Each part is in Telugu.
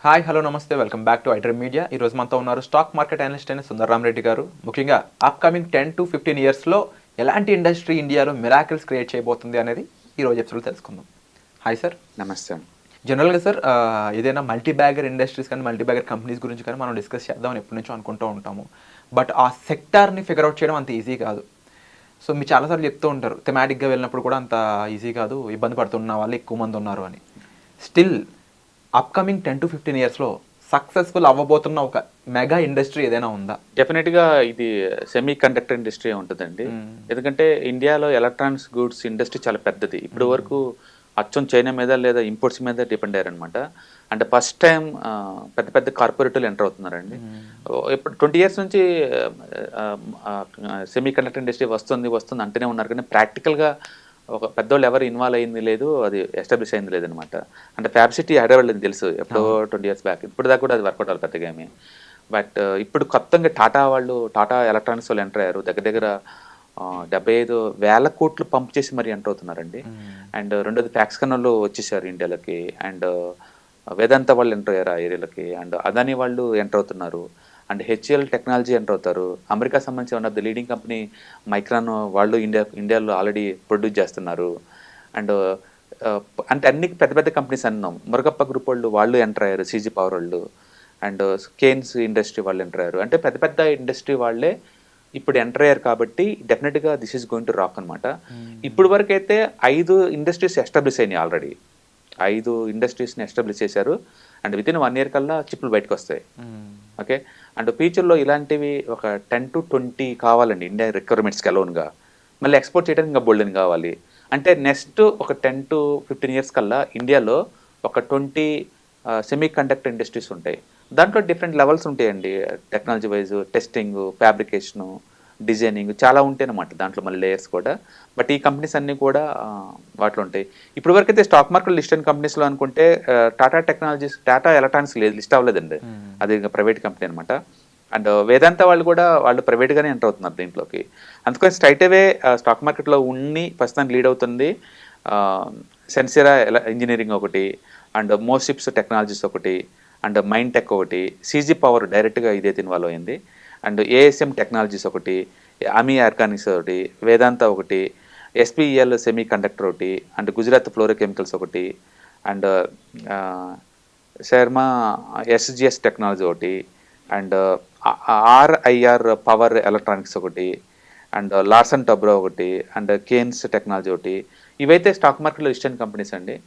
హాయ్ హలో నమస్తే, welcome back to iDream media. ఈరోజు మనతో ఉన్నారు స్టాక్ మార్కెట్ అనలిస్ట్ అయిన సుందర్రామ్ రెడ్డి గారు. ముఖ్యంగా అప్కమింగ్ 10 to 15 ఇయర్స్లో ఎలాంటి ఇండస్ట్రీ ఇండియాలో మిరాకిల్స్ క్రియేట్ చేయబోతుంది అనేది ఈరోజు ఎపిసోడ్లో తెలుసుకుందాం. Hi sir. నమస్తే. జనరల్గా సార్ ఏదైనా మల్టీ బ్యాగర్ ఇండస్ట్రీస్ కానీ మల్టీ బ్యాగర్ కంపెనీస్ గురించి కానీ మనం డిస్కస్ చేద్దామని ఎప్పటి నుంచో అనుకుంటూ ఉంటాము. బట్ ఆ సెక్టార్ని ఫిగర్ అవుట్ చేయడం అంత ఈజీ కాదు. సో మీరు చాలాసార్లు చెప్తూ ఉంటారు, థెమాటిక్గా వెళ్ళినప్పుడు కూడా అంత ఈజీ కాదు, ఇబ్బంది పడుతున్న వాళ్ళు ఎక్కువ మంది ఉన్నారు అని. స్టిల్ అప్కమింగ్ 10 to 15 ఇయర్స్లో సక్సెస్ఫుల్ అవ్వబోతున్న ఒక మెగా ఇండస్ట్రీ ఏదైనా ఉందా? డెఫినెట్గా ఇది సెమీ కండక్టర్ ఇండస్ట్రీ ఉంటుందండి. ఎందుకంటే ఇండియాలో ఎలక్ట్రానిక్స్ గూడ్స్ ఇండస్ట్రీ చాలా పెద్దది. ఇప్పుడు వరకు అచ్చం చైనా మీద లేదా ఇంపోర్ట్స్ మీద డిపెండ్ అయ్యారనమాట. అంటే ఫస్ట్ టైం పెద్ద పెద్ద కార్పొరేటర్లు ఎంటర్ అవుతున్నారండి. ఇప్పుడు 20 years నుంచి సెమీ కండక్టర్ ఇండస్ట్రీ వస్తుంది అంటేనే ఉన్నారు, కానీ ప్రాక్టికల్గా ఒక పెద్దోళ్ళు ఎవరు ఇన్వాల్వ్ అయింది లేదు, అది ఎస్టాబ్లిష్ అయింది లేదనమాట. అంటే ఫ్యాబ్ సిటీ హైదరాబాద్ తెలుసు ఎప్పుడో 20 years బ్యాక్. ఇప్పుడు దాకా కూడా అది వర్కౌట్ అవ్వాలి పెద్దగా ఏమి. బట్ ఇప్పుడు కొత్తగా టాటా ఎలక్ట్రానిక్స్ వాళ్ళు ఎంటర్ అయ్యారు. దగ్గర 75,000 కోట్లు పంప్ చేసి మరి ఎంటర్ అవుతున్నారండి. అండ్ రెండోది ఫ్యాక్స్కాన్ వాళ్ళు వచ్చేసారు ఇండియాలోకి. అండ్ వేదాంత వాళ్ళు ఎంటర్ అయ్యారు ఆ ఏరియాలోకి. అండ్ అదాని వాళ్ళు ఎంటర్ అవుతున్నారు. అండ్ హెచ్ఎల్ టెక్నాలజీ ఎంటర్ అవుతారు. అమెరికా సంబంధించి one of the leading company micron వాళ్ళు ఇండియాలో ఆల్రెడీ ప్రొడ్యూస్ చేస్తున్నారు. అండ్ అంటే అన్ని పెద్ద పెద్ద కంపెనీస్ అన్నాం. మురగప్ప గ్రూప్ వాళ్ళు ఎంటర్ అయ్యారు, సీజీ పవర్ వాళ్ళు. అండ్ కేన్స్ ఇండస్ట్రీ వాళ్ళు ఎంటర్ అయ్యారు. అంటే పెద్ద పెద్ద ఇండస్ట్రీ వాళ్ళే ఇప్పుడు ఎంటర్ అయ్యారు. కాబట్టి డెఫినెట్గా this is going to rock అనమాట. ఇప్పుడు వరకు అయితే 5 ఇండస్ట్రీస్ ఎస్టాబ్లిష్ అయినాయి ఆల్రెడీ. 5 ఇండస్ట్రీస్ని ఎస్టాబ్లిష్ చేశారు. అండ్ విత్ ఇన్ 1 year కల్లా చిప్పులు బయటకు వస్తాయి. ఓకే. అండ్ ఫ్యూచర్లో ఇలాంటివి ఒక 10 to 20 కావాలండి ఇండియా రిక్వైర్మెంట్స్కి అలోన్గా. మళ్ళీ ఎక్స్పోర్ట్ చేయడానికి ఇంకా బోల్డెన్ కావాలి. అంటే నెక్స్ట్ ఒక 10 to 15 years కల్లా ఇండియాలో ఒక 20 సెమీ కండక్టర్ ఇండస్ట్రీస్ ఉంటాయి. దాంట్లో డిఫరెంట్ లెవెల్స్ ఉంటాయండి. Technology wise testing, fabrication, designing చాలా ఉంటాయి అన్నమాట. దాంట్లో మళ్ళీ లేయర్స్ కూడా. బట్ ఈ కంపెనీస్ అన్నీ కూడా వాటిలో ఉంటాయి. ఇప్పుడు వరకు అయితే స్టాక్ మార్కెట్ లిస్ట్ అయిన కంపెనీస్లో అనుకుంటే టాటా ఎలక్ట్రానిక్స్ లిస్ట్ అవ్వలేదండి. అది ప్రైవేట్ కంపెనీ అనమాట. అండ్ వేదాంత వాళ్ళు ప్రైవేట్గానే ఎంటర్ అవుతున్నారు దీంట్లోకి. అందుకని స్ట్రైట్ అవే స్టాక్ మార్కెట్లో ప్రస్తుతానికి లీడ్ అవుతుంది సెన్సిరా ఇంజనీరింగ్ ఒకటి, అండ్ మోసిప్స్ టెక్నాలజీస్ ఒకటి, అండ్ మైండ్ టెక్ ఒకటి, సీజీ పవర్ డైరెక్ట్గా ఇదైతే ఇన్వాల్వ్ అయింది, అండ్ ఏఎస్ఎం టెక్నాలజీస్ ఒకటి, అమీ ఆర్గానిక్స్ ఒకటి, వేదాంత ఒకటి, ఎస్పీఈఎల్ సెమీ కండక్టర్ ఒకటి, అండ్ గుజరాత్ ఫ్లోరోకెమికల్స్ ఒకటి, అండ్ శర్మ ఎస్జిఎస్ టెక్నాలజీ ఒకటి, అండ్ ఆర్ఐఆర్ పవర్ ఎలక్ట్రానిక్స్ ఒకటి, అండ్ లార్సన్ టబ్రో ఒకటి, అండ్ కేన్స్ టెక్నాలజీ ఒకటి. ఇవైతే స్టాక్ మార్కెట్లో లిస్ట్ అయిన కంపెనీస్ అండి.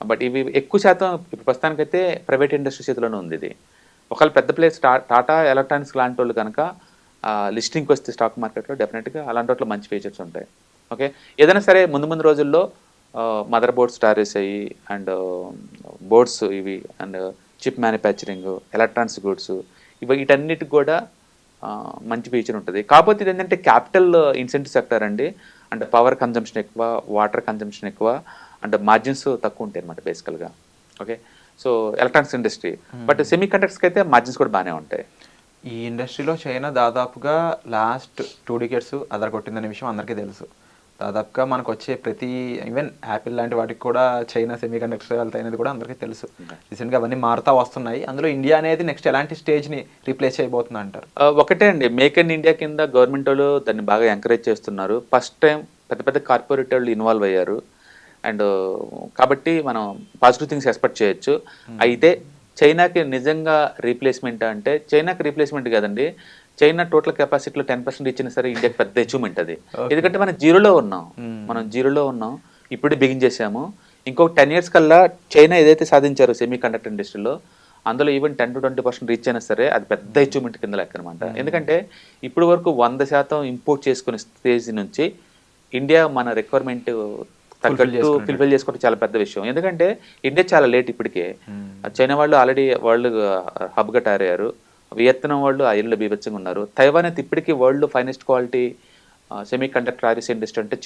బట్ ఇవి ఎక్కువ శాతం ఇప్పుడు ప్రస్తుతానికైతే ప్రైవేట్ ఇండస్ట్రీ చేతిలోనే ఉంది ఇది. ఒకవేళ పెద్ద ప్లేస్ టాటా ఎలక్ట్రానిక్స్ లాంటి వాళ్ళు కనుక లిస్టింగ్కి వస్తే స్టాక్ మార్కెట్లో డెఫినెట్గా అలాంటి వాటిలో మంచి ఫీచర్స్ ఉంటాయి. ఓకే. ఏదైనా సరే ముందు రోజుల్లో మదర్ బోర్డ్స్ తయారు అయ్యి, అండ్ బోర్డ్స్ ఇవి, and chip manufacturing, electronics goods, వీటన్నిటికి కూడా మంచి ఫీచర్ ఉంటుంది. కాకపోతే ఇది ఏంటంటే క్యాపిటల్ ఇన్సెంటివ్ సెక్టర్ అండి. అంటే పవర్ కన్జంప్షన్ ఎక్కువ, వాటర్ కన్జంప్షన్ ఎక్కువ, అండ్ మార్జిన్స్ తక్కువ ఉంటాయి అనమాట బేసికల్గా. Okay. So electronics industry. But semi కండక్టర్స్కి అయితే మార్జిన్స్ కూడా బాగానే ఉంటాయి. ఈ ఇండస్ట్రీలో చైనా దాదాపుగా లాస్ట్ 2 decades అదరగొట్టిందనే విషయం అందరికీ తెలుసు. దాదాపుగా మనకు వచ్చే ప్రతి ఈవెన్ యాపిల్ లాంటి వాటికి కూడా చైనా సెమీ కండక్టర్ వెళ్తాయి అనేది కూడా అందరికీ తెలుసు. రీసెంట్గా అవన్నీ మారుతా వస్తున్నాయి. అందులో ఇండియా అనేది నెక్స్ట్ ఎలాంటి స్టేజ్ని రీప్లేస్ చేయబోతుంది అంటారు? ఒకటే అండి, మేక్ ఇన్ ఇండియా కింద గవర్నమెంట్ వాళ్ళు దాన్ని బాగా ఎంకరేజ్ చేస్తున్నారు. ఫస్ట్ టైం పెద్ద పెద్ద కార్పొరేట్ వాళ్ళు ఇన్వాల్వ్ అయ్యారు. అండ్ కాబట్టి మనం పాజిటివ్ థింగ్స్ ఎక్స్పెక్ట్ చేయొచ్చు. అయితే చైనాకి నిజంగా రీప్లేస్మెంట్ అంటే, చైనాకి రీప్లేస్మెంట్ కాదండి, చైనా టోటల్ కెపాసిటీలో 10% ఇచ్చినా సరే ఇండియాకి పెద్ద అచీవ్మెంట్ అది. ఎందుకంటే మనం జీరోలో ఉన్నాం, ఇప్పుడు బిగిన్ చేసాము. ఇంకొక 10 years కల్లా చైనా ఏదైతే సాధించారో సెమీ కండక్టర్ ఇండస్ట్రీలో, అందులో ఈవెన్ 10 to 20% రీచ్ అయినా సరే అది పెద్ద అచీవ్మెంట్ కింద లెక్క అనమాట. ఎందుకంటే ఇప్పుడు వరకు 100% ఇంపోర్ట్ చేసుకునే స్టేజ్ నుంచి ఇండియా మన రిక్వైర్మెంట్ తగ్గట్టు ఫిల్ఫిల్ చేసుకోవడం చాలా పెద్ద విషయం. ఎందుకంటే ఇండియా చాలా లేట్ ఇప్పటికే. చైనా వాళ్ళు ఆల్రెడీ వరల్డ్ హబ్గా తయారయ్యారు. వియత్నాం వాళ్ళు ఆ ఏళ్ళలో బీభత్సంగా ఉన్నారు. తైవాన్ అయితే ఇప్పటికీ world finest quality semi conductor RS industry అంటే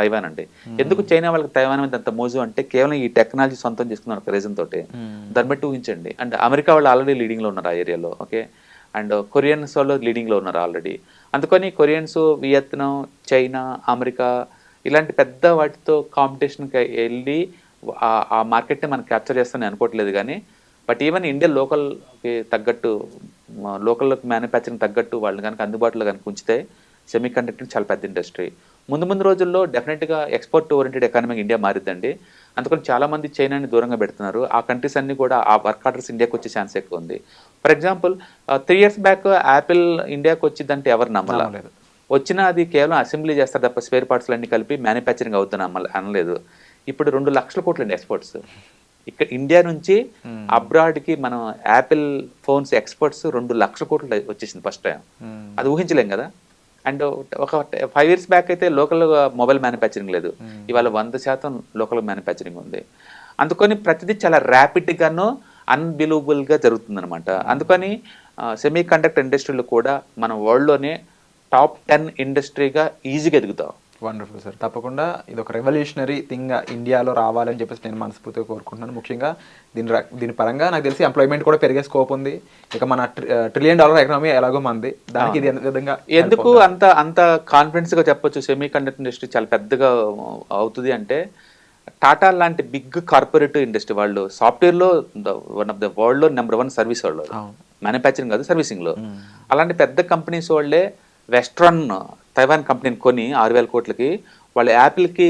తైవాన్ అండి. ఎందుకు చైనా వాళ్ళకి తైవాన్ మీద అంత మోజు అంటే కేవలం ఈ టెక్నాలజీ సొంతం చేసుకున్నారు ఒక రీజన్ తోటి. దాన్ని బట్టి ఊహించండి. అండ్ అమెరికా వాళ్ళు ఆల్రెడీ లీడింగ్లో ఉన్నారు ఆ ఏరియాలో. ఓకే. అండ్ కొరియన్స్ వాళ్ళు లీడింగ్లో ఉన్నారు ఆల్రెడీ. అందుకని కొరియన్స్, వియత్నాం, చైనా, అమెరికా ఇలాంటి పెద్ద వాటితో కాంపిటీషన్కి వెళ్ళి ఆ మార్కెట్ని మనం క్యాప్చర్ చేస్తామని అనుకోవట్లేదు. కానీ బట్ ఈవెన్ ఇండియా లోకల్కి తగ్గట్టు లోకల్ మ్యానుఫ్యాక్చరింగ్ తగ్గట్టు వాళ్ళు కనుక అందుబాటులో కనుక ఉంచితే సెమీ కండక్టర్ చాలా పెద్ద ఇండస్ట్రీ. ముందు రోజుల్లో డెఫినెట్గా ఎక్స్పోర్ట్ ఓరియంటెడ్ ఎకానమీకి ఇండియా మారిద్దండి. అందుకని చాలామంది చైనాని దూరంగా పెడుతున్నారు. ఆ కంట్రీస్ అన్ని కూడా ఆ వర్క్ ఆర్డర్స్ ఇండియాకి వచ్చే ఛాన్స్ ఎక్కువ ఉంది. For example 3 years back Apple ఇండియాకి వచ్చిందంటే ఎవరు నమ్మలేదు. వచ్చినా అది కేవలం అసెంబ్లీ చేస్తారు తప్ప స్పేర్ పార్ట్స్లు అన్ని కలిపి మ్యానుఫ్యాక్చరింగ్ అవుతుంది అనలేదు. ఇప్పుడు 2 లక్షల కోట్లు అండి ఎక్స్పోర్ట్స్. ఇక్కడ ఇండియా నుంచి అబ్రాడ్కి మనం యాపిల్ ఫోన్స్ ఎక్స్పోర్ట్స్ 2 లక్షల కోట్లు వచ్చేసింది ఫస్ట్ టైం. అది ఊహించలేం కదా. అండ్ ఒక 5 years బ్యాక్ అయితే లోకల్ మొబైల్ మ్యానుఫ్యాక్చరింగ్ లేదు. ఇవాళ 100% లోకల్ మ్యానుఫ్యాక్చరింగ్ ఉంది. అందుకని ప్రతిదీ చాలా ర్యాపిడ్గాను అన్బిలీవబుల్గా జరుగుతుంది అనమాట. అందుకని సెమీ కండక్టర్ ఇండస్ట్రీలో కూడా మన వరల్డ్లోనే టాప్ 10 ఇండస్ట్రీగా ఈజీగా ఎదుగుతాం. Wonderful sir. తప్పకుండా ఇది ఒక రెవల్యూషనరీ థింగ్ ఇండియాలో రావాలని చెప్పేసి నేను మనస్ఫూర్తిగా కోరుకుంటున్నాను. ముఖ్యంగా దీని పరంగా నాకు తెలిసి ఎంప్లాయ్మెంట్ కూడా పెరిగే స్కోప్ ఉంది. ఇక మన $1 trillion ఎకనామీ ఎలాగో మంది, దానికి ఇది విధంగా ఎందుకు అంత కాన్ఫిడెన్స్గా చెప్పొచ్చు సెమీ కండక్టర్ ఇండస్ట్రీ చాలా పెద్దగా అవుతుంది అంటే, టాటా లాంటి బిగ్ కార్పొరేటివ్ ఇండస్ట్రీ వాళ్ళు సాఫ్ట్వేర్లో వన్ ఆఫ్ ద వరల్డ్లో నెంబర్ 1 సర్వీస్ వాళ్ళు, మ్యానుఫ్యాక్చరింగ్ కాదు సర్వీసింగ్లో. అలాంటి పెద్ద కంపెనీస్ వాళ్ళే వెస్ట్రన్ తైవాన్ కంపెనీని కొని 6,000 కోట్లకి వాళ్ళు యాపిల్కి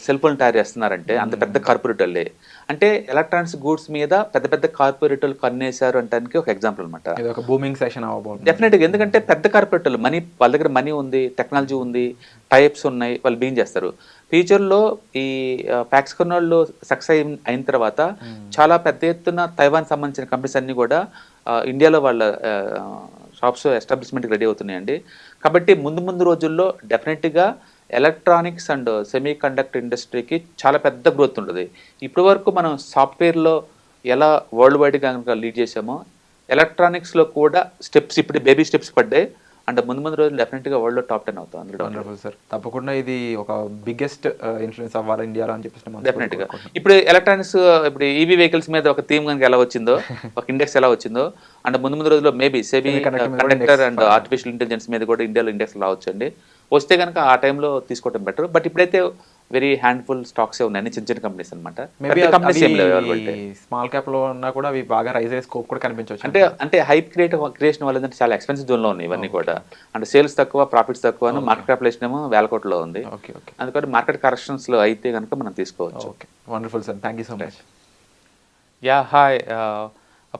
సెల్ ఫోన్ తయారు చేస్తున్నారంటే అంత పెద్ద కార్పొరేటర్లే. అంటే ఎలక్ట్రానిక్స్ గూడ్స్ మీద పెద్ద కార్పొరేటర్లు కన్నేశారు అంటానికి ఒక ఎగ్జాంపుల్ అనమాట. బూమింగ్ సెషన్ అవ్వబోతుంది డెఫినెట్గా. ఎందుకంటే పెద్ద కార్పొరేటర్లు వాళ్ళ దగ్గర మనీ ఉంది, టెక్నాలజీ ఉంది, టైప్స్ ఉన్నాయి, వాళ్ళు బీన్ చేస్తారు. ఫ్యూచర్లో ఈ ఫ్యాక్స్కాన్ వాళ్ళు సక్సెస్ అయిన తర్వాత చాలా పెద్ద ఎత్తున తైవాన్ సంబంధించిన కంపెనీస్ అన్నీ కూడా ఇండియాలో వాళ్ళ షాప్స్ ఎస్టాబ్లిష్మెంట్కి రెడీ అవుతున్నాయండి. కాబట్టి ముందు రోజుల్లో డెఫినెట్గా ఎలక్ట్రానిక్స్ అండ్ సెమీ కండక్టర్ ఇండస్ట్రీకి చాలా పెద్ద గ్రోత్ ఉంటుంది. ఇప్పటి వరకు మనం సాఫ్ట్వేర్లో ఎలా వరల్డ్ వైడ్గా కనుక లీడ్ చేసామో, ఎలక్ట్రానిక్స్లో కూడా స్టెప్స్ ఇప్పుడు బేబీ స్టెప్స్ పడ్డాయి. అంటే ముందు రోజులు డెఫినెట్గా వరల్డ్లో టాప్ 10 అవుతాం. Wonderful sir. తప్పకుండా ఇది ఒక బిగ్గెస్ట్ ఇన్ఫ్లుయెన్స్ అవ్వాలి ఇండియాలో అని చెప్పేసి డెఫినెట్గా. ఇప్పుడు ఎలక్ట్రానిక్స్ ఇప్పుడు ఈవీ వెహికల్స్ మీద ఒక థీమ్ కనుక ఎలా వచ్చిందో, ఒక ఇండెక్స్ ఎలా వచ్చిందో, అండ్ ముందు రోజుల్లో maybe semi conductor and artificial intelligence మీద కూడా ఇండియాలో ఇండెక్స్ రావచ్చండి. వస్తే కనుక ఆ టైంలో తీసుకోవడం బెటర్. బట్ ఇప్పుడైతే వెరీ హ్యాండ్ఫుల్ స్టాక్స్ ఉన్నాయి, అన్ని చిన్న కంపెనీస్ అనమాట. స్మాల్ క్యాప్ లో ఉన్నా కూడా అవి బాగా రైజ్ అయ్యే స్కోప్ కూడా కనిపించవచ్చు. అంటే హైప్ క్రియేషన్ వల్ల చాలా ఎక్స్పెన్సివ్ జోన్ లో ఉన్నాయి ఇవన్నీ కూడా. అంటే సేల్స్ తక్కువ, ప్రాఫిట్స్ తక్కువ, మార్కెట్ క్యాపిటలైజేషన్ ఏమో 1,000 కోట్లలో ఉంది. అందుకని మార్కెట్ కరెక్షన్స్ లో అయితే కనుక మనం తీసుకోవచ్చు. Wonderful sir, thank you so much. Yeah hi.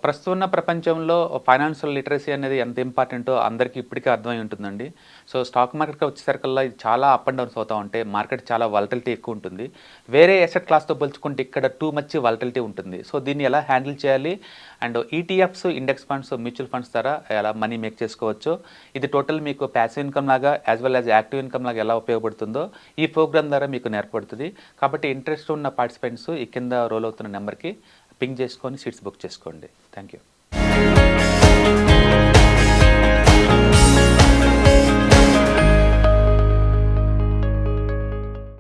ప్రస్తుతం ఉన్న ప్రపంచంలో ఫైనాన్షియల్ లిటరసీ అనేది ఎంత ఇంపార్టెంటో అందరికీ ఇప్పటికే అర్థమై ఉంటుందండి. సో స్టాక్ మార్కెట్కి వచ్చేసరికల్లా ఇది చాలా అప్ అండ్ డౌన్స్ అవుతూ ఉంటాయి. మార్కెట్ చాలా వాలటిలిటీ ఎక్కువ ఉంటుంది. వేరే అసెట్ క్లాస్తో పోల్చుకుంటే ఇక్కడ టూ మచ్ వాలటిలిటీ ఉంటుంది. సో దీన్ని ఎలా హ్యాండిల్ చేయాలి, and ETFs, index funds, mutual funds ద్వారా ఎలా మనీ మేక్ చేసుకోవచ్చు, ఇది టోటల్ మీకు ప్యాసివ్ ఇన్కమ్ లాగా as well as active income లాగా ఎలా ఉపయోగపడుతుందో ఈ ప్రోగ్రామ్ ద్వారా మీకు నేర్పడుతుంది. కాబట్టి ఇంట్రెస్ట్ ఉన్న పార్టిసిపెంట్స్ ఈ కింద రోల్ అవుతున్న నెంబర్కి పింగ్ చేసుకొని సీట్స్ బుక్ చేసుకోండి. Thank you.